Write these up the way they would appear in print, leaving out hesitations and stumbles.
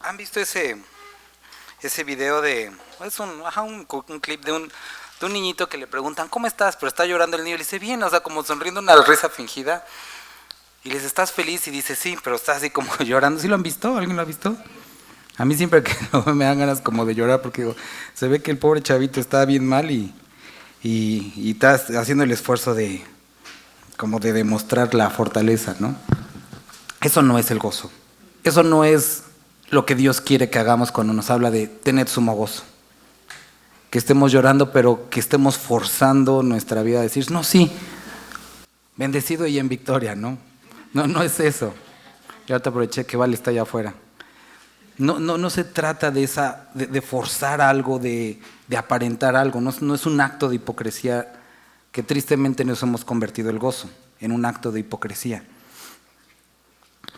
¿Han visto ese video de... Es un clip de un niñito que le preguntan, ¿cómo estás? Pero está llorando el niño y le dice, bien, o sea, como sonriendo, una risa fingida. Y le dice, ¿estás feliz? Y dice, sí, pero está así como llorando. ¿Sí lo han visto? ¿Alguien lo ha visto? A mí siempre que lo veo me dan ganas como de llorar porque digo, se ve que el pobre chavito está bien mal y está haciendo el esfuerzo de demostrar la fortaleza, ¿no? Eso no es el gozo. Eso no es lo que Dios quiere que hagamos cuando nos habla de tener sumo gozo. Que estemos llorando, pero que estemos forzando nuestra vida a decir, no, sí, bendecido y en victoria, ¿no? No es eso. Ya ahorita aproveché que Vale está allá afuera. No se trata de forzar algo, de aparentar algo. No es un acto de hipocresía, que tristemente nos hemos convertido el gozo en un acto de hipocresía.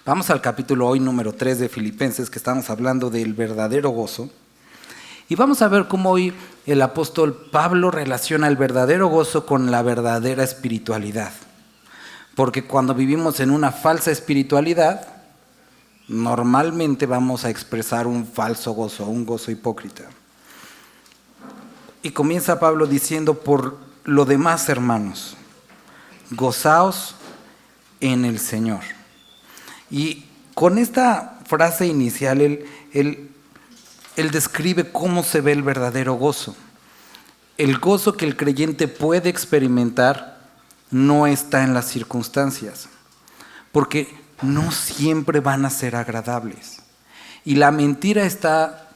Vamos al capítulo hoy número 3 de Filipenses, que estamos hablando del verdadero gozo. Y vamos a ver cómo hoy el apóstol Pablo relaciona el verdadero gozo con la verdadera espiritualidad. Porque cuando vivimos en una falsa espiritualidad, normalmente vamos a expresar un falso gozo, un gozo hipócrita. Y comienza Pablo diciendo, por lo demás, hermanos, gozaos en el Señor. Y con esta frase inicial, él describe cómo se ve el verdadero gozo. El gozo que el creyente puede experimentar no está en las circunstancias, porque no siempre van a ser agradables. Y la mentira está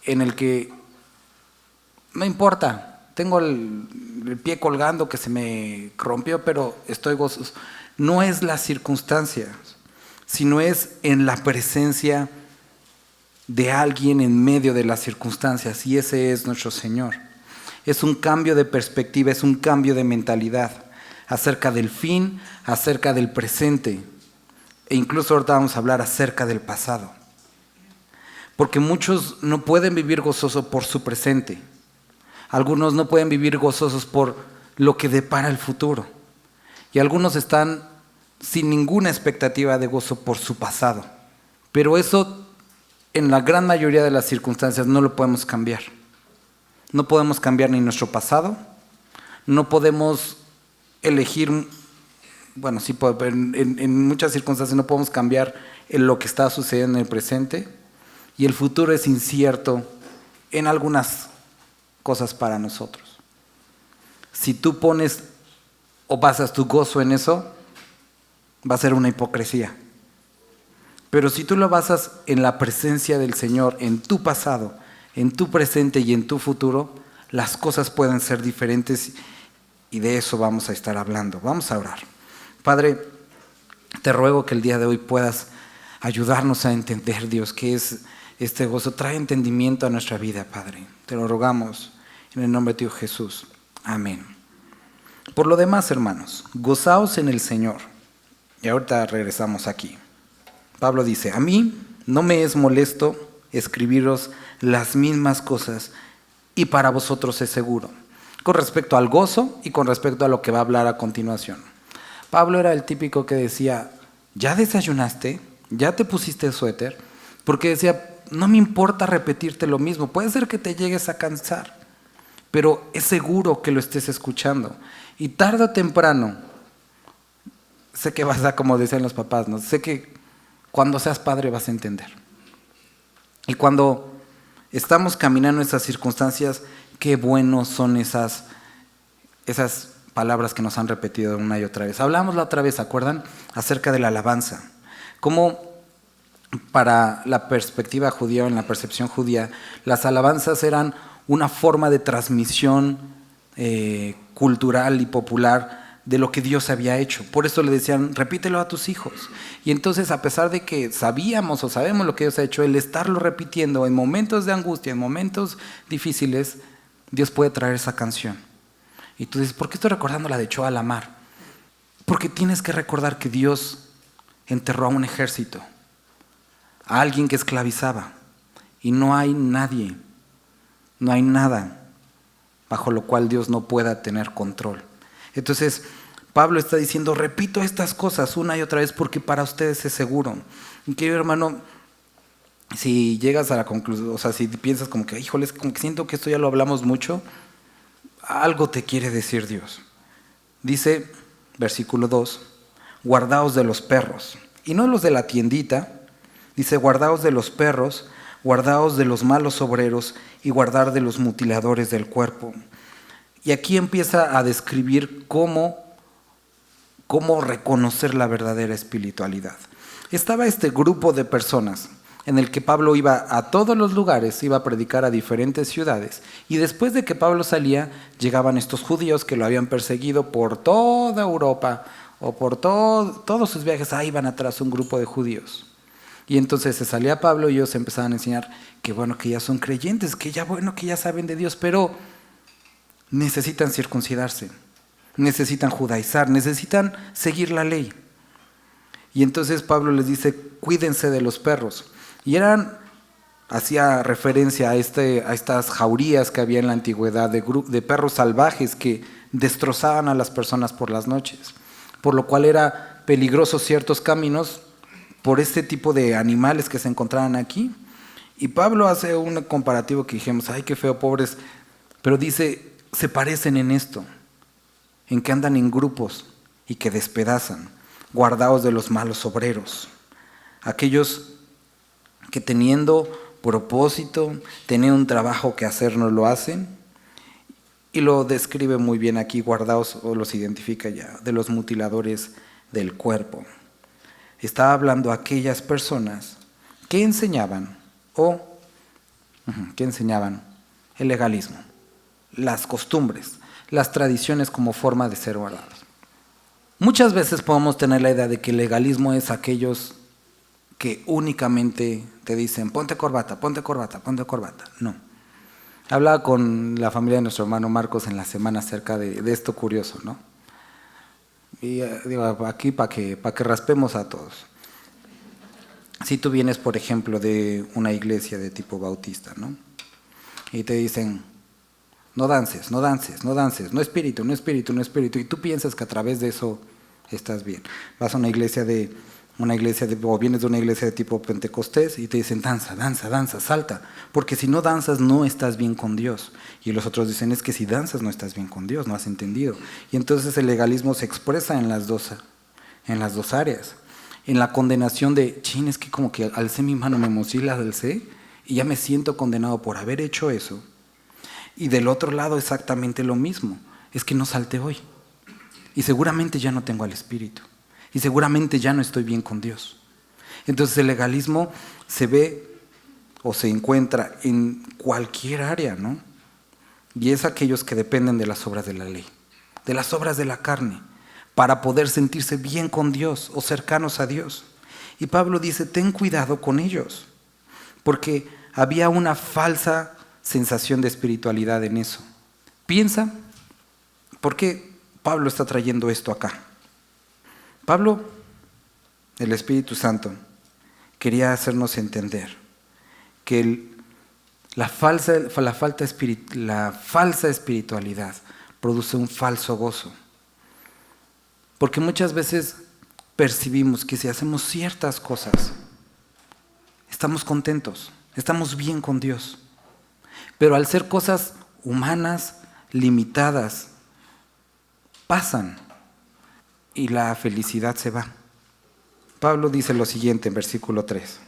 en el que no importa, tengo el pie colgando que se me rompió, pero estoy gozoso. No es las circunstancias, sino es en la presencia de alguien en medio de las circunstancias, y ese es nuestro Señor. Es un cambio de perspectiva, es un cambio de mentalidad acerca del fin, acerca del presente, e incluso ahorita vamos a hablar acerca del pasado. Porque muchos no pueden vivir gozosos por su presente. Algunos no pueden vivir gozosos por lo que depara el futuro. Y algunos están sin ninguna expectativa de gozo por su pasado. Pero eso, en la gran mayoría de las circunstancias, no lo podemos cambiar. No podemos cambiar ni nuestro pasado, no podemos elegir, bueno, sí, en muchas circunstancias no podemos cambiar lo que está sucediendo en el presente, y el futuro es incierto en algunas cosas para nosotros. Si tú pones o basas tu gozo en eso, va a ser una hipocresía. Pero si tú lo basas en la presencia del Señor, en tu pasado, en tu presente y en tu futuro, las cosas pueden ser diferentes, y de eso vamos a estar hablando. Vamos a orar. Padre, te ruego que el día de hoy puedas ayudarnos a entender, Dios, qué es este gozo. Trae entendimiento a nuestra vida, Padre. Te lo rogamos en el nombre de Dios Jesús. Amén. Por lo demás, hermanos, gozaos en el Señor. Y ahorita regresamos aquí. Pablo dice, a mí no me es molesto escribiros las mismas cosas, y para vosotros es seguro, con respecto al gozo y con respecto a lo que va a hablar a continuación. Pablo era el típico que decía, ¿ya desayunaste? ¿Ya te pusiste el suéter? Porque decía, no me importa repetirte lo mismo, puede ser que te llegues a cansar, pero es seguro que lo estés escuchando. Y tarde o temprano, sé que vas a, como decían los papás, ¿no? Sé que cuando seas padre vas a entender. Y cuando estamos caminando en esas circunstancias, qué buenos son esas palabras que nos han repetido una y otra vez. Hablamos la otra vez, ¿se acuerdan? Acerca de la alabanza. Cómo para la perspectiva judía o en la percepción judía, las alabanzas eran una forma de transmisión cultural y popular de lo que Dios había hecho. Por eso le decían, repítelo a tus hijos. Y entonces, a pesar de que sabíamos o sabemos lo que Dios ha hecho, el estarlo repitiendo en momentos de angustia, en momentos difíciles, Dios puede traer esa canción. Y tú dices, ¿por qué estoy recordando la de Choa la Mar? Porque tienes que recordar que Dios enterró a un ejército, a alguien que esclavizaba, y no hay nadie, no hay nada bajo lo cual Dios no pueda tener control. Entonces, Pablo está diciendo, repito estas cosas una y otra vez porque para ustedes es seguro. Y querido hermano, si llegas a la conclusión, o sea, si piensas como que, híjoles, como que siento que esto ya lo hablamos mucho, algo te quiere decir Dios. Dice, versículo 2, guardaos de los perros. Y no los de la tiendita, dice, guardaos de los perros, guardaos de los malos obreros y guardar de los mutiladores del cuerpo. Y aquí empieza a describir cómo reconocer la verdadera espiritualidad. Estaba este grupo de personas en el que Pablo iba a todos los lugares, iba a predicar a diferentes ciudades, y después de que Pablo salía, llegaban estos judíos que lo habían perseguido por toda Europa, o por todos sus viajes, ahí iban atrás un grupo de judíos. Y entonces se salía Pablo y ellos empezaban a enseñar que bueno, que ya son creyentes, que ya bueno, que ya saben de Dios, pero necesitan circuncidarse, necesitan judaizar, necesitan seguir la ley. Y entonces Pablo les dice, cuídense de los perros. Y hacía referencia a estas jaurías que había en la antigüedad de perros salvajes que destrozaban a las personas por las noches, por lo cual era peligroso ciertos caminos por este tipo de animales que se encontraban aquí. Y Pablo hace un comparativo que dijimos, ay, qué feo, pobres, pero dice, se parecen en esto, en que andan en grupos y que despedazan. Guardaos de los malos obreros, aquellos que teniendo propósito, teniendo un trabajo que hacer no lo hacen, y lo describe muy bien aquí, guardaos, o los identifica ya, de los mutiladores del cuerpo. Está hablando a aquellas personas que enseñaban el legalismo, las costumbres, las tradiciones como forma de ser guardados. Muchas veces podemos tener la idea de que el legalismo es aquellos que únicamente te dicen ponte corbata, ponte corbata, ponte corbata. No. Hablaba con la familia de nuestro hermano Marcos en la semana acerca de esto curioso, ¿no? Y digo, aquí para que raspemos a todos. Si tú vienes, por ejemplo, de una iglesia de tipo bautista, ¿no? Y te dicen, no dances, no dances, no dances, no espíritu, no espíritu, no espíritu. Y tú piensas que a través de eso estás bien. Vas a una iglesia o vienes de una iglesia de tipo pentecostés y te dicen danza, danza, danza, salta. Porque si no danzas no estás bien con Dios. Y los otros dicen es que si danzas no estás bien con Dios, no has entendido. Y entonces el legalismo se expresa en las dos áreas. En la condenación de, chin, es que como que alcé mi mano, me mocí, la alcé y ya me siento condenado por haber hecho eso. Y del otro lado exactamente lo mismo, es que no salté hoy. Y seguramente ya no tengo al Espíritu. Y seguramente ya no estoy bien con Dios. Entonces el legalismo se ve o se encuentra en cualquier área, ¿no? Y es aquellos que dependen de las obras de la ley, de las obras de la carne, para poder sentirse bien con Dios o cercanos a Dios. Y Pablo dice, ten cuidado con ellos, porque había una falsa sensación de espiritualidad en eso. Piensa, ¿por qué Pablo está trayendo esto acá? Pablo, el Espíritu Santo, quería hacernos entender que la falsa espiritualidad produce un falso gozo. Porque muchas veces percibimos que si hacemos ciertas cosas, estamos contentos, estamos bien con Dios. Pero al ser cosas humanas, limitadas, pasan y la felicidad se va. Pablo dice lo siguiente en versículo 3,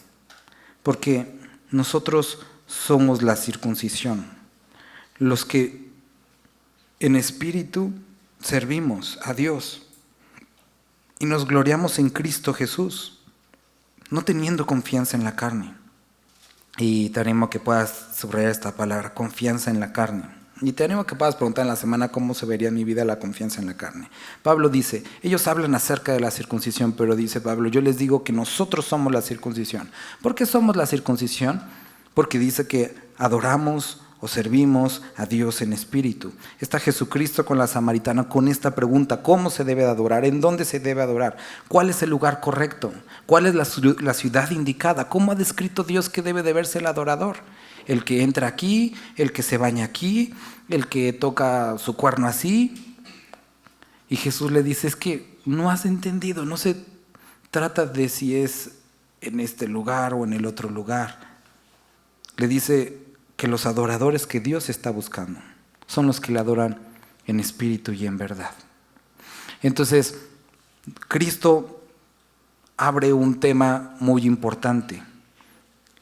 porque nosotros somos la circuncisión, los que en espíritu servimos a Dios y nos gloriamos en Cristo Jesús, no teniendo confianza en la carne. Y te animo a que puedas subrayar esta palabra, confianza en la carne. Y te animo a que puedas preguntar en la semana cómo se vería en mi vida la confianza en la carne. Pablo dice, ellos hablan acerca de la circuncisión, pero dice Pablo, yo les digo que nosotros somos la circuncisión. ¿Por qué somos la circuncisión? Porque dice que adoramos o servimos a Dios en espíritu. Está Jesucristo con la samaritana con esta pregunta, ¿cómo se debe adorar? ¿En dónde se debe adorar? ¿Cuál es el lugar correcto? ¿Cuál es la ciudad indicada? ¿Cómo ha descrito Dios que debe de verse el adorador? El que entra aquí, el que se baña aquí, el que toca su cuerno así. Y Jesús le dice, es que no has entendido, no se trata de si es en este lugar o en el otro lugar. Le dice que los adoradores que Dios está buscando son los que le adoran en espíritu y en verdad. Entonces, Cristo abre un tema muy importante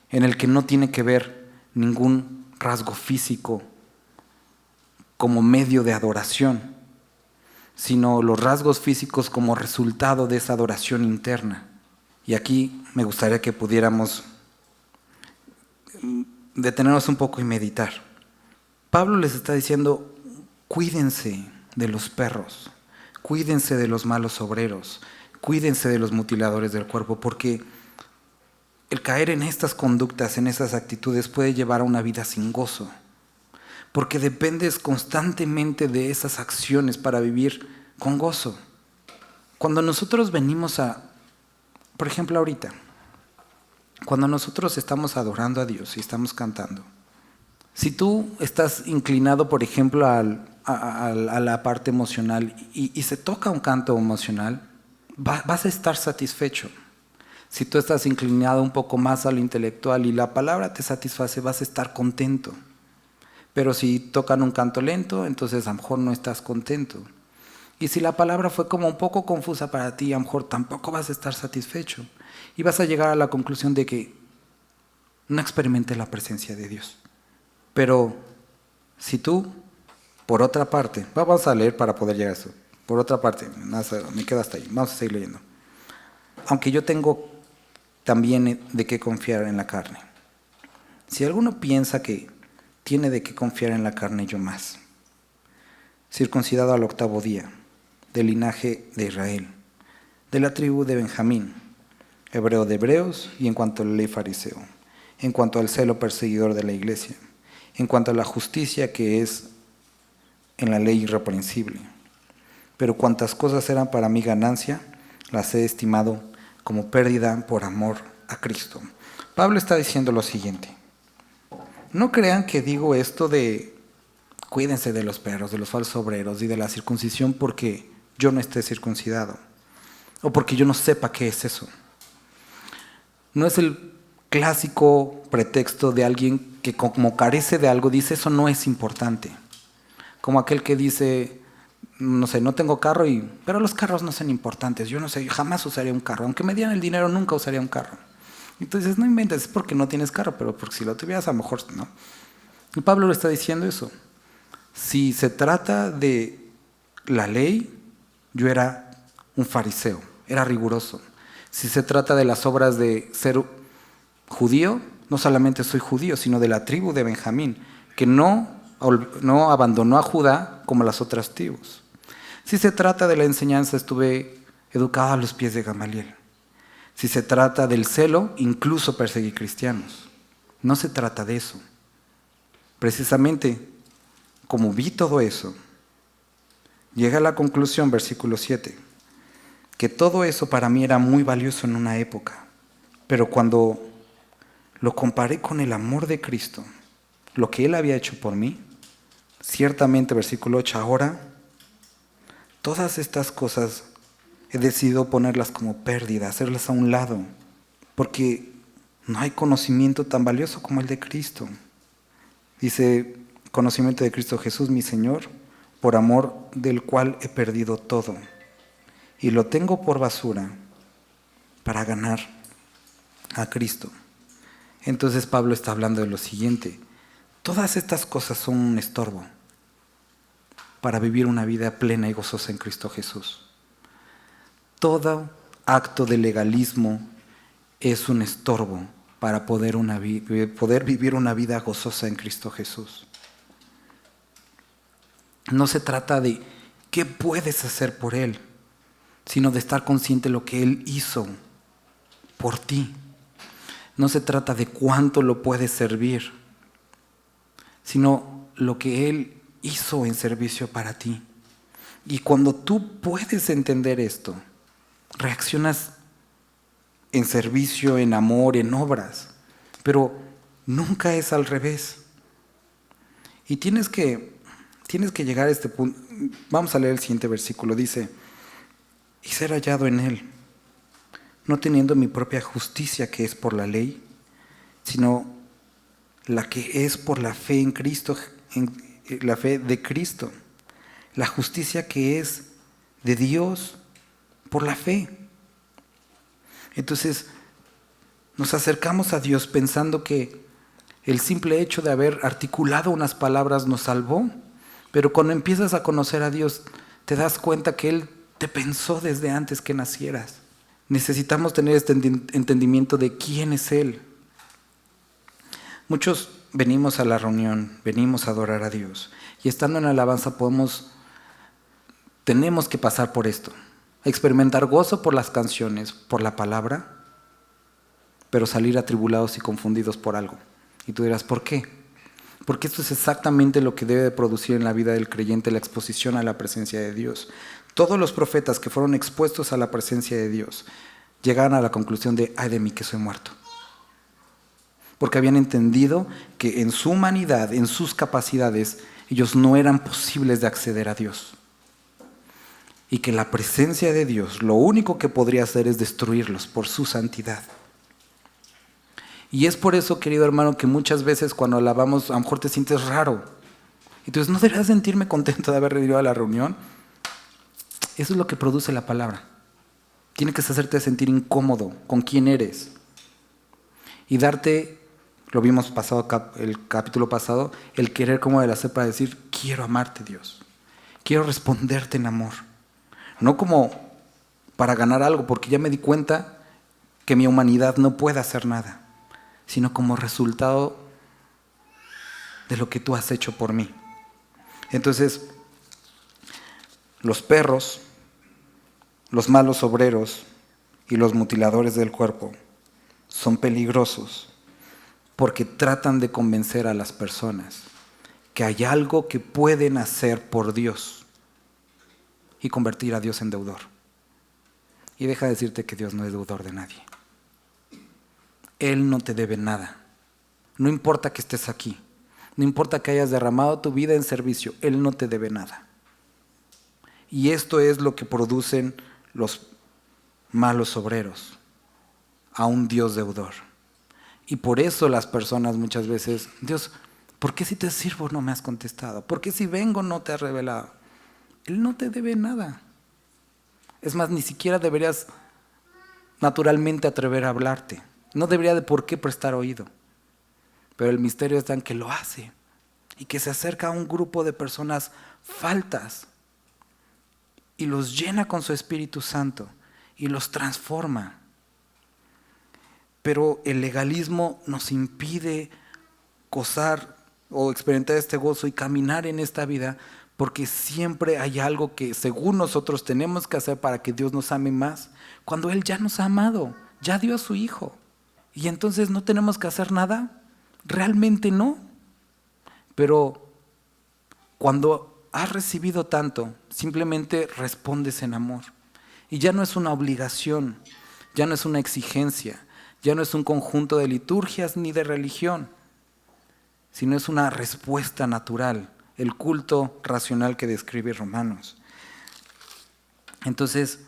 en el que no tiene que ver ningún rasgo físico como medio de adoración, sino los rasgos físicos como resultado de esa adoración interna. Y aquí me gustaría que pudiéramos detenernos un poco y meditar. Pablo les está diciendo, cuídense de los perros, cuídense de los malos obreros, cuídense de los mutiladores del cuerpo, porque el caer en estas conductas, en esas actitudes, puede llevar a una vida sin gozo, porque dependes constantemente de esas acciones para vivir con gozo. Cuando nosotros venimos por ejemplo ahorita, cuando nosotros estamos adorando a Dios y estamos cantando, si tú estás inclinado, por ejemplo, a la parte emocional y se toca un canto emocional, vas a estar satisfecho. Si tú estás inclinado un poco más a lo intelectual y la palabra te satisface, vas a estar contento. Pero si tocan un canto lento, entonces a lo mejor no estás contento. Y si la palabra fue como un poco confusa para ti, a lo mejor tampoco vas a estar satisfecho. Y vas a llegar a la conclusión de que no experimenté la presencia de Dios. Pero si tú, por otra parte, vamos a leer para poder llegar a eso. Por otra parte, me quedo hasta ahí, vamos a seguir leyendo. Aunque yo tengo también de qué confiar en la carne. Si alguno piensa que tiene de qué confiar en la carne, yo más. Circuncidado al 8º día, del linaje de Israel, de la tribu de Benjamín, hebreo de hebreos y en cuanto a la ley fariseo, en cuanto al celo perseguidor de la iglesia, en cuanto a la justicia que es en la ley irreprensible. Pero cuantas cosas eran para mí ganancia, las he estimado como pérdida por amor a Cristo. Pablo está diciendo lo siguiente: no crean que digo esto de cuídense de los perros, de los falsos obreros y de la circuncisión porque yo no esté circuncidado o porque yo no sepa qué es eso. No es el clásico pretexto de alguien que como carece de algo dice eso no es importante. Como aquel que dice, no sé, no tengo carro, pero los carros no son importantes. Yo no sé, yo jamás usaría un carro. Aunque me dieran el dinero, nunca usaría un carro. Entonces no inventes, es porque no tienes carro, pero porque si lo tuvieras a lo mejor no. Y Pablo le está diciendo eso. Si se trata de la ley, yo era un fariseo, era riguroso. Si se trata de las obras de ser judío, no solamente soy judío, sino de la tribu de Benjamín, que no abandonó a Judá como las otras tribus. Si se trata de la enseñanza, estuve educado a los pies de Gamaliel. Si se trata del celo, incluso perseguí cristianos. No se trata de eso. Precisamente, como vi todo eso, llega a la conclusión, versículo 7, que todo eso para mí era muy valioso en una época, pero cuando lo comparé con el amor de Cristo, lo que Él había hecho por mí, ciertamente, versículo 8, ahora todas estas cosas he decidido ponerlas como pérdida, hacerlas a un lado, porque no hay conocimiento tan valioso como el de Cristo. Dice, conocimiento de Cristo Jesús, mi Señor, por amor del cual he perdido todo, y lo tengo por basura para ganar a Cristo. Entonces Pablo está hablando de lo siguiente: todas estas cosas son un estorbo para vivir una vida plena y gozosa en Cristo Jesús. Todo acto de legalismo es un estorbo para poder vivir una vida gozosa en Cristo Jesús. No se trata de qué puedes hacer por Él, sino de estar consciente de lo que Él hizo por ti. No se trata de cuánto lo puedes servir, sino lo que Él hizo en servicio para ti. Y cuando tú puedes entender esto, reaccionas en servicio, en amor, en obras, pero nunca es al revés. Y tienes que llegar a este punto. vamos a leer el siguiente versículo. Dice, y ser hallado en Él, no teniendo mi propia justicia que es por la ley, sino la que es por la fe en Cristo, en la fe de Cristo, la justicia que es de Dios por la fe. Entonces, nos acercamos a Dios pensando que el simple hecho de haber articulado unas palabras nos salvó, pero cuando empiezas a conocer a Dios, te das cuenta que Él te pensó desde antes que nacieras. Necesitamos tener este entendimiento de quién es Él. Muchos venimos a la reunión, venimos a adorar a Dios, y estando en alabanza tenemos que pasar por esto, experimentar gozo por las canciones, por la palabra, pero salir atribulados y confundidos por algo. Y tú dirás, ¿por qué? Porque esto es exactamente lo que debe de producir en la vida del creyente la exposición a la presencia de Dios. Todos los profetas que fueron expuestos a la presencia de Dios llegaron a la conclusión de, ay de mí que soy muerto. Porque habían entendido que en su humanidad, en sus capacidades, ellos no eran posibles de acceder a Dios. Y que la presencia de Dios, lo único que podría hacer es destruirlos por su santidad. Y es por eso, querido hermano, que muchas veces cuando alabamos, a lo mejor te sientes raro. Entonces, ¿no deberías sentirme contento de haber venido a la reunión? Eso es lo que produce la palabra. Tiene que hacerte sentir incómodo con quién eres. Y darte, lo vimos el capítulo pasado, el querer como de la cepa para decir, quiero amarte, Dios. Quiero responderte en amor. No como para ganar algo, porque ya me di cuenta que mi humanidad no puede hacer nada, sino como resultado de lo que tú has hecho por mí. Entonces, los perros, los malos obreros y los mutiladores del cuerpo son peligrosos porque tratan de convencer a las personas que hay algo que pueden hacer por Dios y convertir a Dios en deudor. Y deja de decirte que Dios no es deudor de nadie. Él no te debe nada. No importa que estés aquí, no importa que hayas derramado tu vida en servicio, Él no te debe nada. Y esto es lo que producen los malos obreros, a un Dios deudor. Y por eso las personas muchas veces, Dios, ¿por qué si te sirvo no me has contestado? ¿Por qué si vengo no te has revelado? Él no te debe nada. Es más, ni siquiera deberías naturalmente atrever a hablarte. No debería de por qué prestar oído. Pero el misterio está en que lo hace y que se acerca a un grupo de personas faltas y los llena con su Espíritu Santo y los transforma. Pero el legalismo nos impide gozar o experimentar este gozo y caminar en esta vida, porque siempre hay algo que según nosotros tenemos que hacer para que Dios nos ame más, cuando Él ya nos ha amado, ya dio a su Hijo. Y entonces no tenemos que hacer nada, realmente no. Pero cuando has recibido tanto, simplemente respondes en amor. Y ya no es una obligación, ya no es una exigencia, ya no es un conjunto de liturgias ni de religión, sino es una respuesta natural, el culto racional que describe Romanos. Entonces,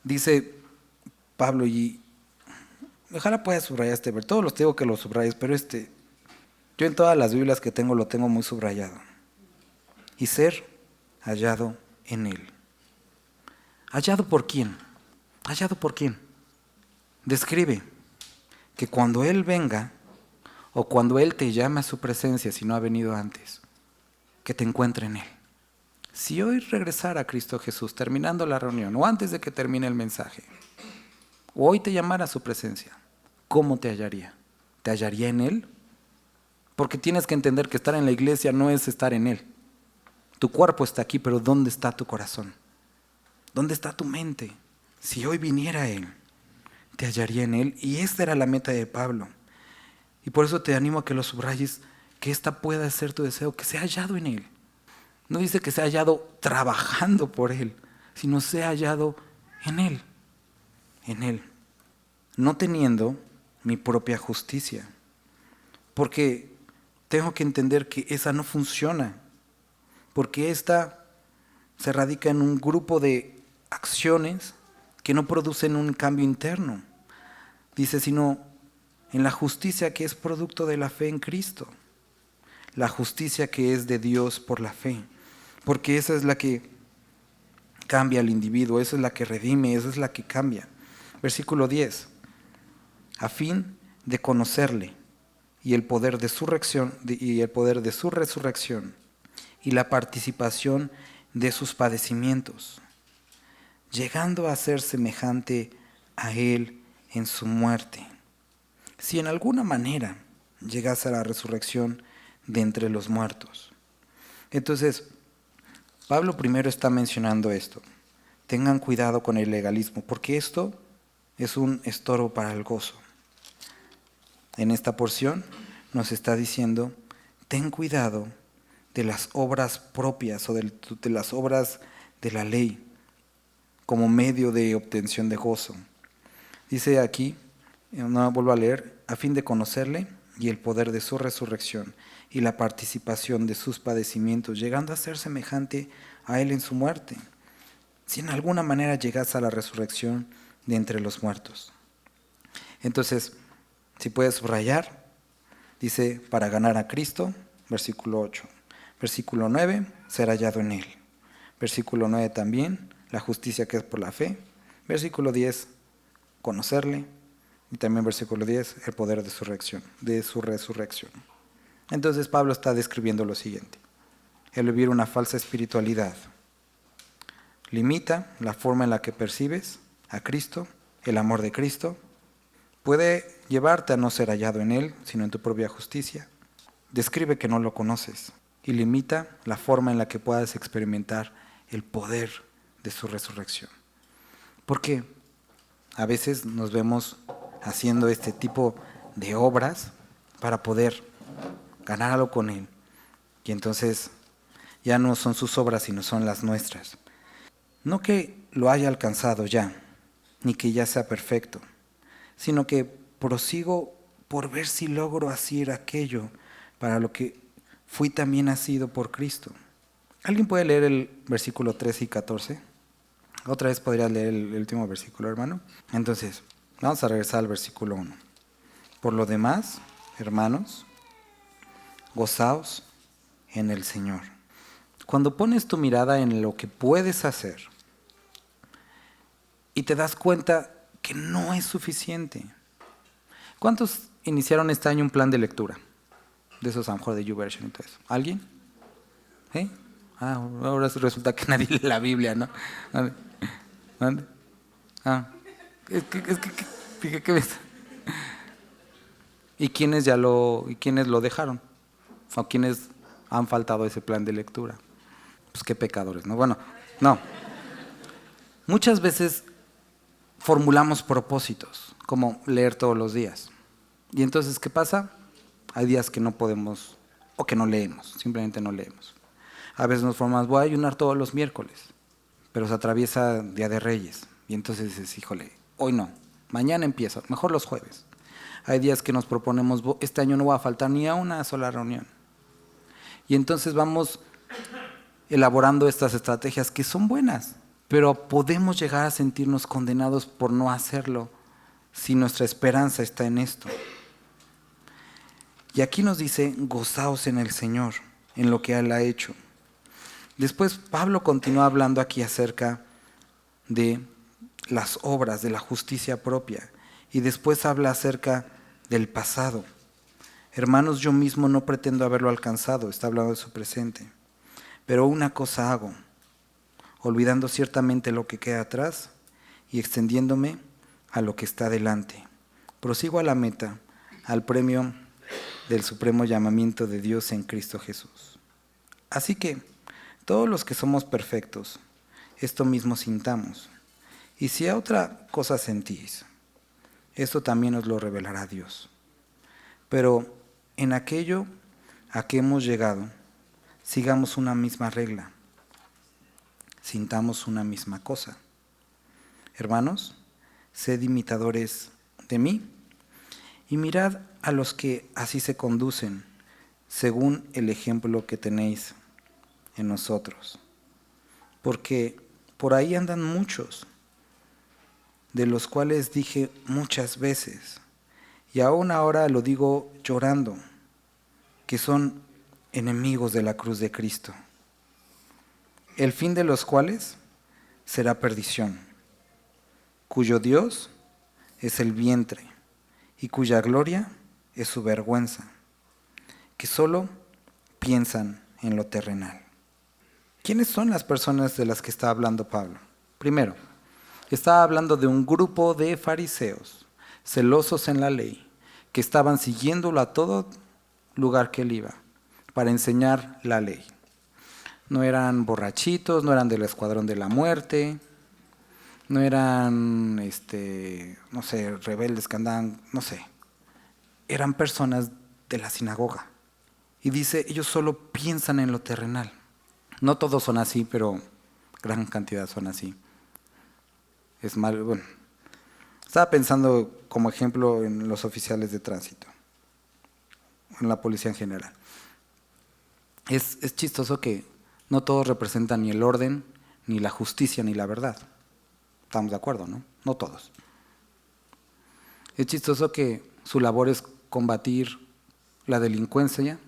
dice Pablo, y ojalá puedas subrayar este verso, todos los digo que lo subrayes, pero yo en todas las Biblias que tengo lo tengo muy subrayado. Y ser hallado en Él. ¿Hallado por quién? ¿Hallado por quién? Describe que cuando Él venga, o cuando Él te llame a su presencia, si no ha venido antes, que te encuentre en Él. Si hoy regresara a Cristo Jesús, terminando la reunión, o antes de que termine el mensaje, o hoy te llamara a su presencia, ¿cómo te hallaría? ¿Te hallaría en Él? Porque tienes que entender que estar en la iglesia no es estar en Él. Tu cuerpo está aquí, pero ¿dónde está tu corazón? ¿Dónde está tu mente? Si hoy viniera Él, te hallaría en Él. Y esta era la meta de Pablo. Y por eso te animo a que lo subrayes, que esta pueda ser tu deseo, que sea hallado en Él. No dice que sea hallado trabajando por Él, sino sea hallado en Él. En Él. No teniendo mi propia justicia. Porque tengo que entender que esa no funciona. porque ésta se radica en un grupo de acciones que no producen un cambio interno. Dice, sino en la justicia que es producto de la fe en Cristo. La justicia que es de Dios por la fe. Porque esa es la que cambia al individuo, esa es la que redime, esa es la que cambia. Versículo 10. A fin de conocerle y el poder de su resurrección y la participación de sus padecimientos, llegando a ser semejante a él en su muerte. Si en alguna manera llegase a la resurrección de entre los muertos. Entonces, Pablo primero está mencionando esto. Tengan cuidado con el legalismo, porque esto es un estorbo para el gozo. En esta porción nos está diciendo, ten cuidado de las obras propias o de las obras de la ley como medio de obtención de gozo. Dice aquí, no vuelvo a leer, a fin de conocerle y el poder de su resurrección y la participación de sus padecimientos, llegando a ser semejante a él en su muerte, si en alguna manera llegase a la resurrección de entre los muertos. Entonces, si puedes subrayar, dice, para ganar a Cristo, versículo 8. Versículo 9, ser hallado en él. Versículo 9 también, la justicia que es por la fe. Versículo 10, conocerle. Y también versículo 10, el poder de su resurrección. Entonces Pablo está describiendo lo siguiente. El vivir una falsa espiritualidad limita la forma en la que percibes a Cristo, el amor de Cristo. Puede llevarte a no ser hallado en él, sino en tu propia justicia. Describe que no lo conoces y limita la forma en la que puedas experimentar el poder de su resurrección. Porque a veces nos vemos haciendo este tipo de obras para poder ganar algo con él. Y entonces ya no son sus obras, sino son las nuestras. No que lo haya alcanzado ya, ni que ya sea perfecto, sino que prosigo por ver si logro hacer aquello para lo que fui también nacido por Cristo. ¿Alguien puede leer el versículo 13 y 14? Otra vez podrías leer el último versículo, hermano. Entonces, vamos a regresar al versículo 1. Por lo demás, hermanos, gozaos en el Señor. Cuando pones tu mirada en lo que puedes hacer y te das cuenta que no es suficiente. ¿Cuántos iniciaron este año un plan de lectura? De esos a lo mejor de YouVersion y todo eso. ¿Alguien? ¿Eh? Ahora resulta que nadie lee la Biblia, ¿no? ¿Dónde? ¿Qué ves? ¿Y quiénes lo dejaron? ¿O quiénes han faltado a ese plan de lectura? Pues qué pecadores, ¿no? Bueno, no. Muchas veces formulamos propósitos, como leer todos los días. Y entonces, ¿qué pasa? Hay días que no podemos, o que no leemos, simplemente no leemos. A veces nos formamos, voy a ayunar todos los miércoles, pero se atraviesa Día de Reyes. Y entonces dices, híjole, hoy no, mañana empiezo, mejor los jueves. Hay días que nos proponemos, este año no va a faltar ni a una sola reunión. Y entonces vamos elaborando estas estrategias que son buenas, pero podemos llegar a sentirnos condenados por no hacerlo si nuestra esperanza está en esto. Y aquí nos dice, gozaos en el Señor, en lo que Él ha hecho. Después Pablo continúa hablando aquí acerca de las obras, de la justicia propia. Y después habla acerca del pasado. Hermanos, yo mismo no pretendo haberlo alcanzado, está hablando de su presente. Pero una cosa hago, olvidando ciertamente lo que queda atrás y extendiéndome a lo que está delante. Prosigo a la meta, al premio del supremo llamamiento de Dios en Cristo Jesús. Así que, todos los que somos perfectos, esto mismo sintamos. Y si a otra cosa sentís, esto también os lo revelará Dios. Pero en aquello a que hemos llegado, sigamos una misma regla, sintamos una misma cosa. Hermanos, sed imitadores de mí y mirad a los que así se conducen, según el ejemplo que tenéis en nosotros. Porque por ahí andan muchos, de los cuales dije muchas veces, y aún ahora lo digo llorando, que son enemigos de la cruz de Cristo, el fin de los cuales será perdición, cuyo Dios es el vientre y cuya gloria es su vergüenza, que solo piensan en lo terrenal. ¿Quiénes son las personas de las que está hablando Pablo? Primero, está hablando de un grupo de fariseos, celosos en la ley, que estaban siguiéndolo a todo lugar que él iba, para enseñar la ley. No eran borrachitos, no eran del escuadrón de la muerte, no eran, no sé, rebeldes que andaban, no sé. Eran personas de la sinagoga. Y dice, ellos solo piensan en lo terrenal. No todos son así, pero gran cantidad son así. Es mal, bueno. Estaba pensando como ejemplo en los oficiales de tránsito, en la policía en general. Es chistoso que no todos representan ni el orden, ni la justicia, ni la verdad. Estamos de acuerdo, ¿no? No todos. Es chistoso que su labor es combatir la delincuencia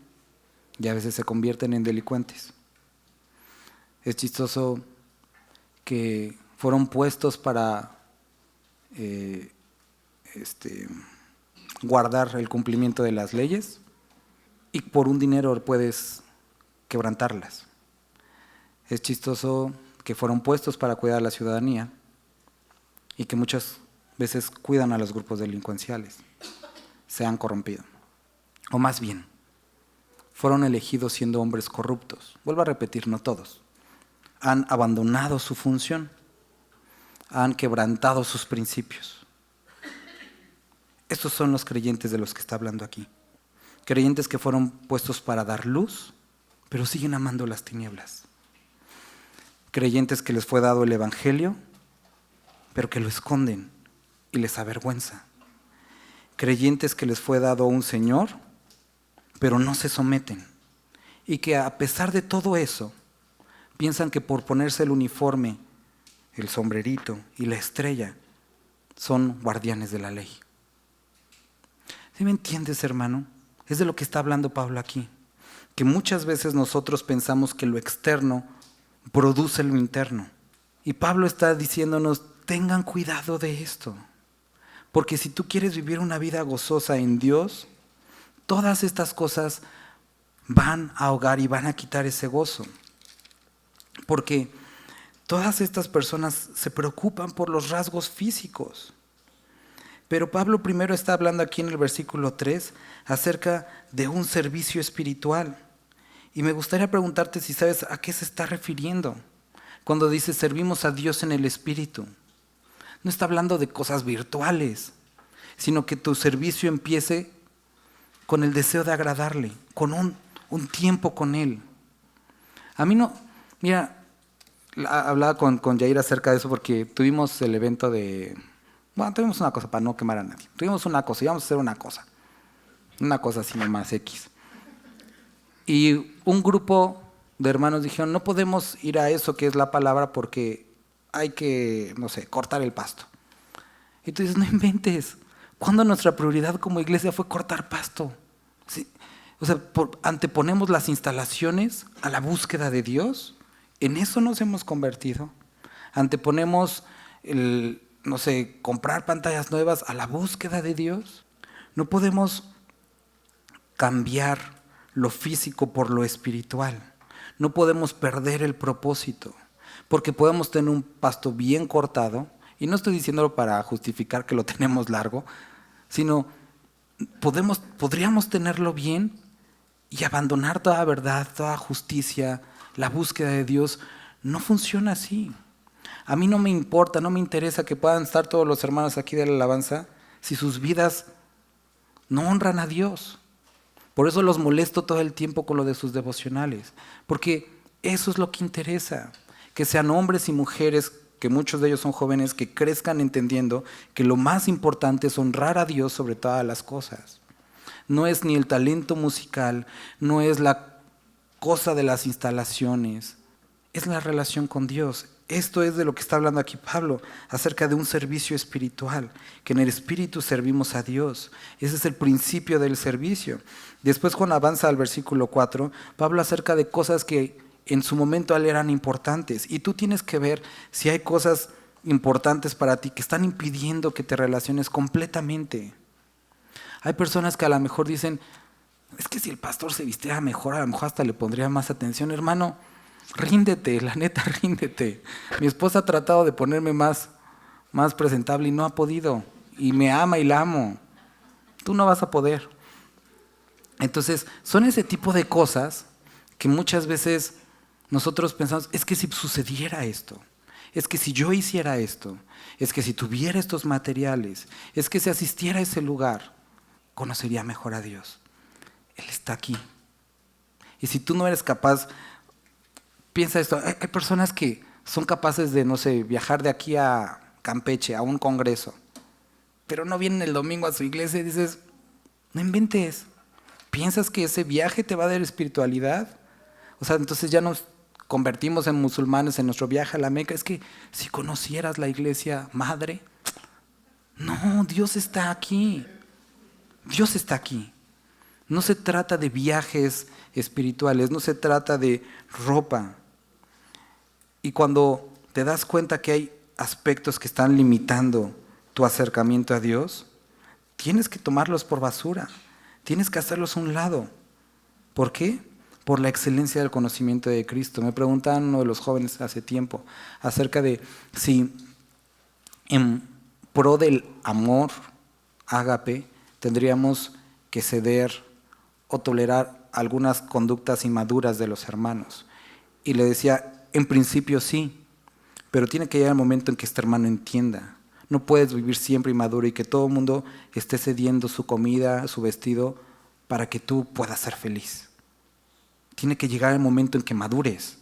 y a veces se convierten en delincuentes. Es chistoso que fueron puestos para guardar el cumplimiento de las leyes y por un dinero puedes quebrantarlas. Es chistoso que fueron puestos para cuidar a la ciudadanía y que muchas veces cuidan a los grupos delincuenciales. Se han corrompido. O más bien, fueron elegidos siendo hombres corruptos. Vuelvo a repetir, no todos. Han abandonado su función. Han quebrantado sus principios. Estos son los creyentes de los que está hablando aquí. Creyentes que fueron puestos para dar luz, pero siguen amando las tinieblas. Creyentes que les fue dado el evangelio, pero que lo esconden y les avergüenza. Creyentes que les fue dado un Señor, pero no se someten. Y que a pesar de todo eso, piensan que por ponerse el uniforme, el sombrerito y la estrella, son guardianes de la ley. ¿Sí me entiendes, hermano? Es de lo que está hablando Pablo aquí. Que muchas veces nosotros pensamos que lo externo produce lo interno. Y Pablo está diciéndonos, tengan cuidado de esto. Porque si tú quieres vivir una vida gozosa en Dios, todas estas cosas van a ahogar y van a quitar ese gozo. Porque todas estas personas se preocupan por los rasgos físicos. Pero Pablo primero está hablando aquí en el versículo 3 acerca de un servicio espiritual. Y me gustaría preguntarte si sabes a qué se está refiriendo cuando dice servimos a Dios en el Espíritu. No está hablando de cosas virtuales, sino que tu servicio empiece con el deseo de agradarle, con un tiempo con Él. A mí no, mira, hablaba con Jair acerca de eso porque tuvimos el evento de, tuvimos una cosa para no quemar a nadie. Tuvimos una cosa, íbamos a hacer una cosa así nomás X. Y un grupo de hermanos dijeron, no podemos ir a eso que es la palabra porque hay que, no sé, cortar el pasto. Y tú dices, no inventes. ¿Cuándo nuestra prioridad como iglesia fue cortar pasto? ¿Sí? O sea, anteponemos las instalaciones a la búsqueda de Dios. En eso nos hemos convertido. Anteponemos no sé, comprar pantallas nuevas a la búsqueda de Dios. No podemos cambiar lo físico por lo espiritual. No podemos perder el propósito, porque podemos tener un pasto bien cortado, y no estoy diciéndolo para justificar que lo tenemos largo, sino podríamos tenerlo bien y abandonar toda verdad, toda justicia, la búsqueda de Dios. No funciona así. A mí no me importa, no me interesa que puedan estar todos los hermanos aquí de la alabanza si sus vidas no honran a Dios. Por eso los molesto todo el tiempo con lo de sus devocionales, porque eso es lo que interesa, que sean hombres y mujeres, que muchos de ellos son jóvenes, que crezcan entendiendo que lo más importante es honrar a Dios sobre todas las cosas. No es ni el talento musical, no es la cosa de las instalaciones, es la relación con Dios. Esto es de lo que está hablando aquí Pablo, acerca de un servicio espiritual, que en el espíritu servimos a Dios. Ese es el principio del servicio. Después, cuando avanza al versículo 4, Pablo acerca de cosas que en su momento a él eran importantes. Y tú tienes que ver si hay cosas importantes para ti que están impidiendo que te relaciones completamente. Hay personas que a lo mejor dicen, es que si el pastor se vistiera mejor, a lo mejor hasta le pondría más atención. Hermano, ríndete, la neta, ríndete. Mi esposa ha tratado de ponerme más presentable y no ha podido. Y me ama y la amo. Tú no vas a poder. Entonces, son ese tipo de cosas que muchas veces nosotros pensamos, es que si sucediera esto, es que si yo hiciera esto, es que si tuviera estos materiales, es que si asistiera a ese lugar, conocería mejor a Dios. Él está aquí. Y si tú no eres capaz, piensa esto, hay personas que son capaces de, no sé, viajar de aquí a Campeche, a un congreso, pero no vienen el domingo a su iglesia y dices, no inventes, ¿piensas que ese viaje te va a dar espiritualidad? O sea, entonces ya nos convertimos en musulmanes en nuestro viaje a la Meca. Es que si conocieras la iglesia madre, no, Dios está aquí. Dios está aquí. No se trata de viajes espirituales, no se trata de ropa. Y cuando te das cuenta que hay aspectos que están limitando tu acercamiento a Dios, tienes que tomarlos por basura, tienes que hacerlos a un lado. ¿Por qué? Por la excelencia del conocimiento de Cristo. Me preguntaban uno de los jóvenes hace tiempo acerca de si en pro del amor ágape tendríamos que ceder o tolerar algunas conductas inmaduras de los hermanos. Y le decía, en principio sí, pero tiene que llegar el momento en que este hermano entienda. No puedes vivir siempre inmaduro y que todo el mundo esté cediendo su comida, su vestido, para que tú puedas ser feliz. Tiene que llegar el momento en que madures.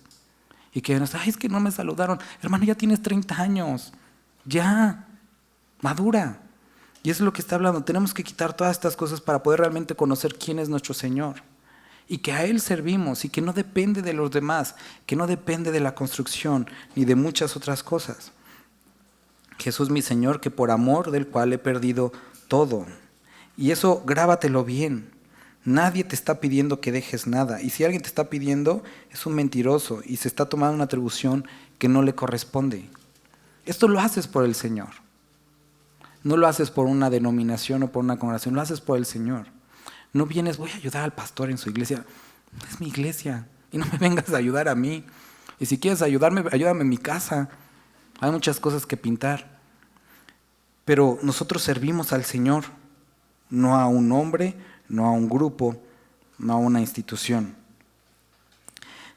Y que digas, ay, es que no me saludaron. Hermano, ya tienes 30 años. Ya, madura. Y eso es lo que está hablando. Tenemos que quitar todas estas cosas para poder realmente conocer quién es nuestro Señor. Y que a Él servimos y que no depende de los demás, que no depende de la construcción ni de muchas otras cosas. Jesús mi Señor, que por amor del cual he perdido todo. Y eso grábatelo bien. Nadie te está pidiendo que dejes nada. Y si alguien te está pidiendo, es un mentiroso y se está tomando una atribución que no le corresponde. Esto lo haces por el Señor. No lo haces por una denominación o por una congregación, lo haces por el Señor. No vienes, voy a ayudar al pastor en su iglesia. Es mi iglesia y no me vengas a ayudar a mí. Y si quieres ayudarme, ayúdame en mi casa. Hay muchas cosas que pintar. Pero nosotros servimos al Señor, no a un hombre, no a un grupo, no a una institución.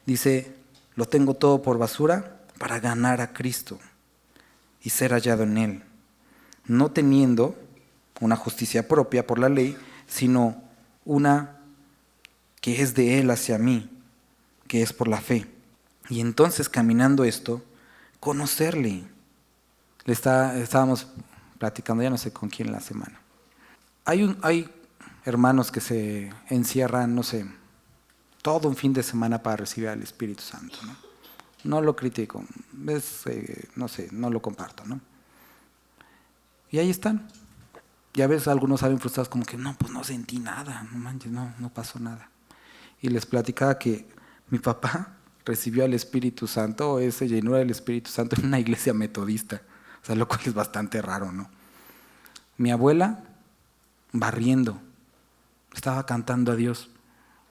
Dice, lo tengo todo por basura para ganar a Cristo y ser hallado en Él, no teniendo una justicia propia por la ley, sino una que es de Él hacia mí, que es por la fe. Y entonces, caminando esto, conocerle. Estábamos platicando, ya no sé con quién la semana. Hay hermanos que se encierran, no sé, todo un fin de semana para recibir al Espíritu Santo, ¿no? No lo critico, no sé, no lo comparto, ¿no? Y ahí están. Y a veces algunos salen frustrados como que, no, pues no sentí nada, no manches, no pasó nada. Y les platicaba que mi papá recibió al Espíritu Santo, o ese llenura del Espíritu Santo en una iglesia metodista, o sea, lo cual es bastante raro, ¿no? Mi abuela, barriendo, estaba cantando a Dios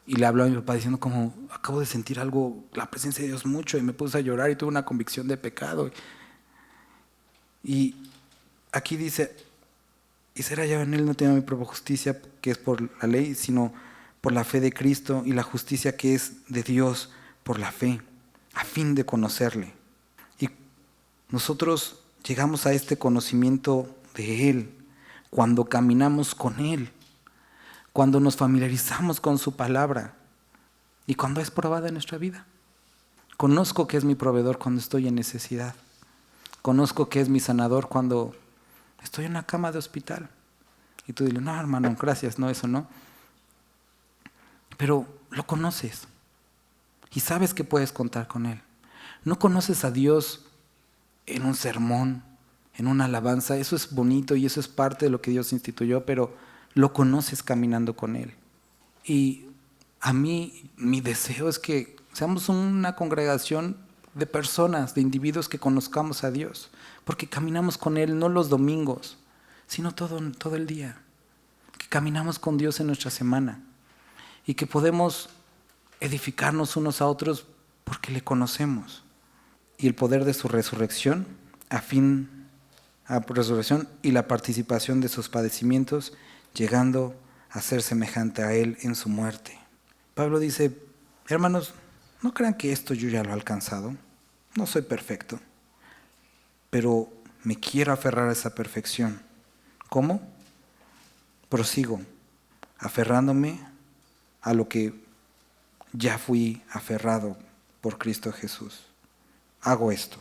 y le habló a mi papá diciendo como, acabo de sentir algo, la presencia de Dios mucho, y me puse a llorar y tuve una convicción de pecado. Y aquí dice, y ser hallado en Él no tengo mi propia justicia, que es por la ley, sino por la fe de Cristo, y la justicia que es de Dios por la fe, a fin de conocerle. Y nosotros llegamos a este conocimiento de Él cuando caminamos con Él, cuando nos familiarizamos con su palabra y cuando es probada en nuestra vida. Conozco que es mi proveedor cuando estoy en necesidad. Conozco que es mi sanador cuando estoy en una cama de hospital. Y tú dices, no, hermano, gracias, no, eso no. Pero lo conoces. y sabes que puedes contar con Él. No conoces a Dios en un sermón, en una alabanza. Eso es bonito y eso es parte de lo que Dios instituyó, pero lo conoces caminando con Él. Y a mí, mi deseo es que seamos una congregación de personas, de individuos que conozcamos a Dios, porque caminamos con Él no los domingos, sino todo el día. Que caminamos con Dios en nuestra semana y que podemos edificarnos unos a otros porque le conocemos. Y el poder de su resurrección, resurrección y la participación de sus padecimientos, llegando a ser semejante a Él en su muerte. Pablo dice, hermanos, no crean que esto yo ya lo he alcanzado, no soy perfecto, pero me quiero aferrar a esa perfección. ¿Cómo? Prosigo, aferrándome a lo que ya fui aferrado por Cristo Jesús. Hago esto,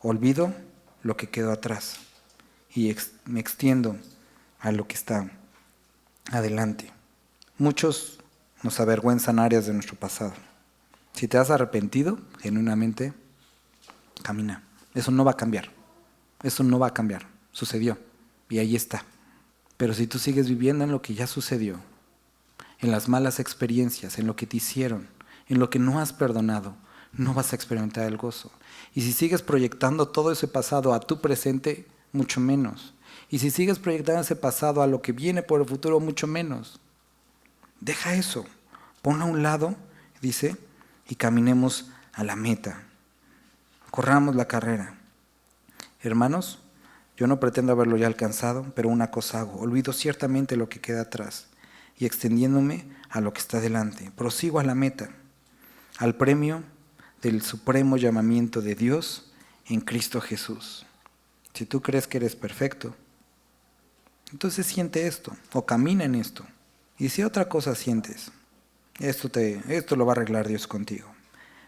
olvido lo que quedó atrás y me extiendo a lo que está adelante. Muchos nos avergüenzan áreas de nuestro pasado. Si te has arrepentido, genuinamente, camina. Eso no va a cambiar. Eso no va a cambiar. Sucedió. Y ahí está. Pero si tú sigues viviendo en lo que ya sucedió, en las malas experiencias, en lo que te hicieron, en lo que no has perdonado, no vas a experimentar el gozo. Y si sigues proyectando todo ese pasado a tu presente, mucho menos. Y si sigues proyectando ese pasado a lo que viene por el futuro, mucho menos. Deja eso, ponlo a un lado, dice, y caminemos a la meta. Corramos la carrera. Hermanos, yo no pretendo haberlo ya alcanzado, pero una cosa hago, olvido ciertamente lo que queda atrás y extendiéndome a lo que está delante, prosigo a la meta, al premio del supremo llamamiento de Dios en Cristo Jesús. Si tú crees que eres perfecto, entonces siente esto o camina en esto. Y si otra cosa sientes, esto lo va a arreglar Dios contigo.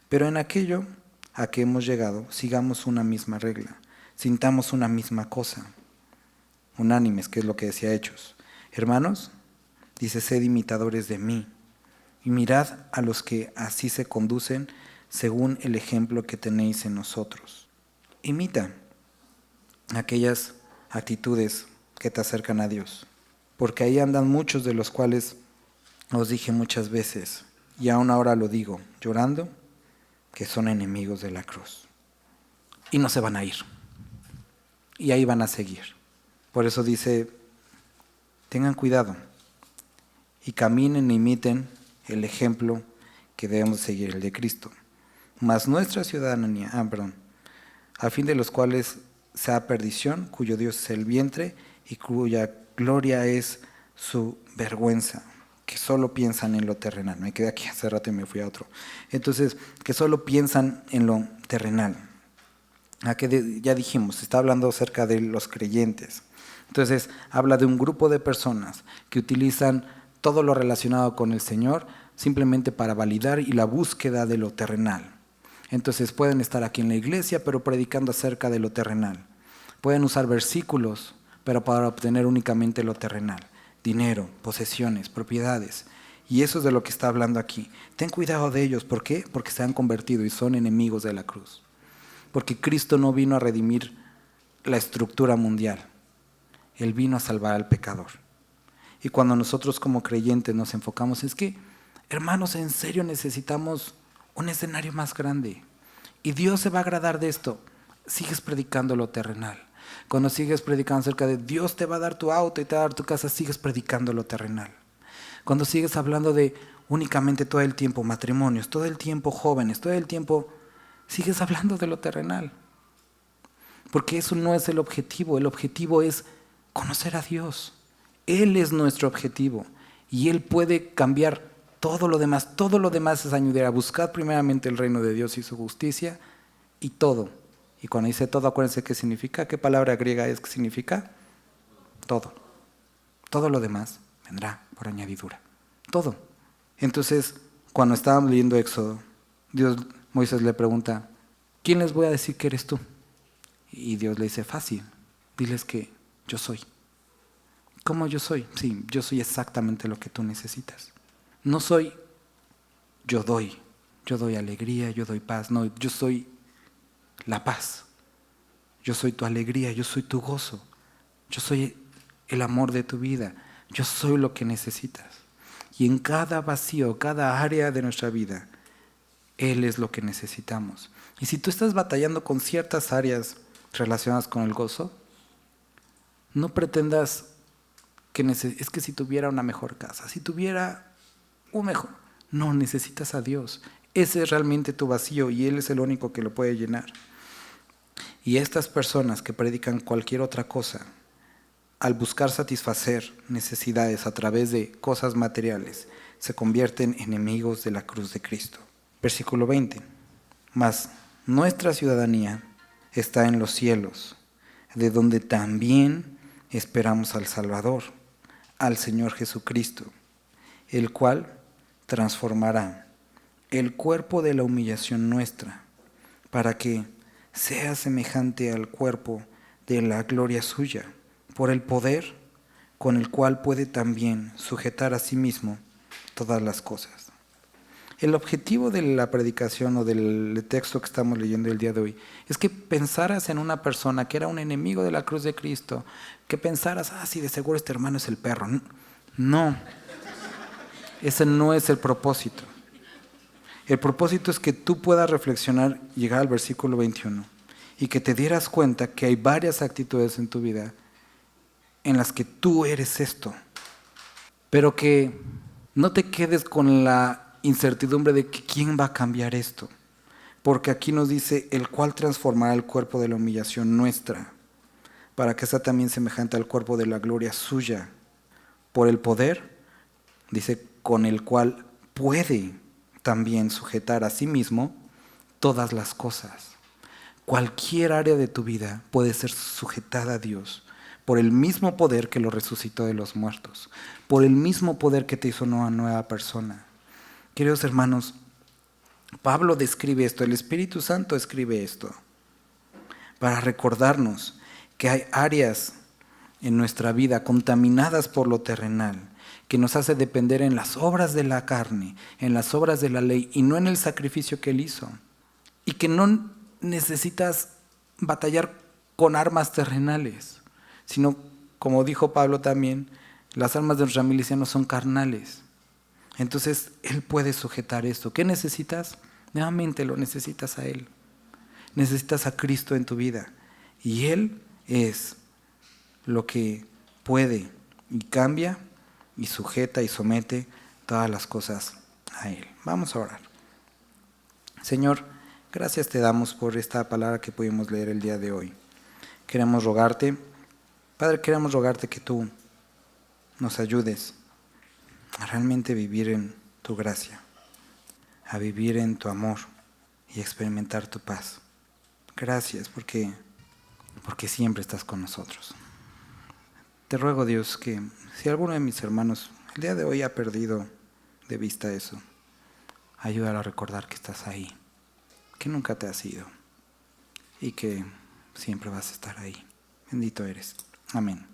Pero en aquello a que hemos llegado, sigamos una misma regla, sintamos una misma cosa, unánimes, que es lo que decía Hechos. Hermanos, dice, sed imitadores de mí, y mirad a los que así se conducen según el ejemplo que tenéis en nosotros. Imita aquellas actitudes que te acercan a Dios, porque ahí andan muchos de los cuales os dije muchas veces, y aún ahora lo digo, llorando, que son enemigos de la cruz. Y no se van a ir. Y ahí van a seguir. Por eso dice, tengan cuidado y caminen e imiten el ejemplo que debemos seguir, el de Cristo. Mas nuestra ciudadanía, a fin de los cuales sea perdición, cuyo Dios es el vientre y cuya gloria es su vergüenza, que solo piensan en lo terrenal. Me quedé aquí hace rato y me fui a otro. Entonces, que solo piensan en lo terrenal. Ya dijimos, está hablando acerca de los creyentes. Entonces, habla de un grupo de personas que utilizan todo lo relacionado con el Señor simplemente para validar y la búsqueda de lo terrenal. Entonces, pueden estar aquí en la iglesia, pero predicando acerca de lo terrenal. Pueden usar versículos, pero para obtener únicamente lo terrenal. Dinero, posesiones, propiedades. Y eso es de lo que está hablando aquí. Ten cuidado de ellos. ¿Por qué? Porque se han convertido y son enemigos de la cruz. Porque Cristo no vino a redimir la estructura mundial. Él vino a salvar al pecador. Y cuando nosotros como creyentes nos enfocamos, es que, hermanos, en serio necesitamos un escenario más grande. Y Dios se va a agradar de esto. Sigues predicando lo terrenal. Cuando sigues predicando acerca de Dios te va a dar tu auto y te va a dar tu casa, sigues predicando lo terrenal. Cuando sigues hablando de únicamente todo el tiempo matrimonios, todo el tiempo jóvenes, todo el tiempo, sigues hablando de lo terrenal. Porque eso no es el objetivo es conocer a Dios. Él es nuestro objetivo y Él puede cambiar todo lo demás. Todo lo demás es añadir a buscar primeramente el reino de Dios y su justicia y todo. Y cuando dice todo, acuérdense qué significa, qué palabra griega es que significa todo. Todo lo demás vendrá por añadidura. Todo. Entonces, cuando estábamos leyendo Éxodo, Moisés le pregunta, ¿quién les voy a decir que eres tú? Y Dios le dice, fácil, diles que yo soy. ¿Cómo yo soy? Sí, yo soy exactamente lo que tú necesitas. No soy, yo doy. yo doy alegría, yo doy paz. No, yo soy la paz. Yo soy tu alegría, yo soy tu gozo. Yo soy el amor de tu vida. Yo soy lo que necesitas. Y en cada vacío, cada área de nuestra vida, Él es lo que necesitamos. Y si tú estás batallando con ciertas áreas relacionadas con el gozo, no pretendas que es que si tuviera una mejor casa, si tuviera un mejor... No, necesitas a Dios. Ese es realmente tu vacío y Él es el único que lo puede llenar. Y estas personas que predican cualquier otra cosa, al buscar satisfacer necesidades a través de cosas materiales, se convierten en enemigos de la cruz de Cristo. Versículo 20. Mas nuestra ciudadanía está en los cielos, de donde también esperamos al Salvador, al Señor Jesucristo, el cual transformará el cuerpo de la humillación nuestra, para que sea semejante al cuerpo de la gloria suya, por el poder con el cual puede también sujetar a sí mismo todas las cosas. El objetivo de la predicación o del texto que estamos leyendo el día de hoy es que pensaras en una persona que era un enemigo de la cruz de Cristo, que pensaras, sí, de seguro este hermano es el perro. No, ese no es el propósito. El propósito es que tú puedas reflexionar, llegar al versículo 21, y que te dieras cuenta que hay varias actitudes en tu vida en las que tú eres esto, pero que no te quedes con la incertidumbre de que quién va a cambiar esto, porque aquí nos dice, el cual transformará el cuerpo de la humillación nuestra, para que sea también semejante al cuerpo de la gloria suya, por el poder, dice, con el cual puede también sujetar a sí mismo todas las cosas. Cualquier área de tu vida puede ser sujetada a Dios por el mismo poder que lo resucitó de los muertos, por el mismo poder que te hizo una nueva persona. Queridos hermanos, Pablo describe esto, el Espíritu Santo escribe esto, para recordarnos que hay áreas en nuestra vida contaminadas por lo terrenal, que nos hace depender en las obras de la carne, en las obras de la ley, y no en el sacrificio que Él hizo. Y que no necesitas batallar con armas terrenales, sino, como dijo Pablo también, las armas de nuestra milicia no son carnales. Entonces, Él puede sujetar esto. ¿Qué necesitas? Nuevamente lo necesitas a Él. Necesitas a Cristo en tu vida. Y Él es lo que puede y cambia y sujeta y somete todas las cosas a Él. Vamos a orar. Señor, gracias te damos por esta palabra que pudimos leer el día de hoy. Queremos rogarte, Padre, queremos rogarte que tú nos ayudes a realmente vivir en tu gracia, a vivir en tu amor y experimentar tu paz. Gracias porque siempre estás con nosotros. Te ruego, Dios, que si alguno de mis hermanos el día de hoy ha perdido de vista eso, ayúdalo a recordar que estás ahí, que nunca te has ido y que siempre vas a estar ahí. Bendito eres. Amén.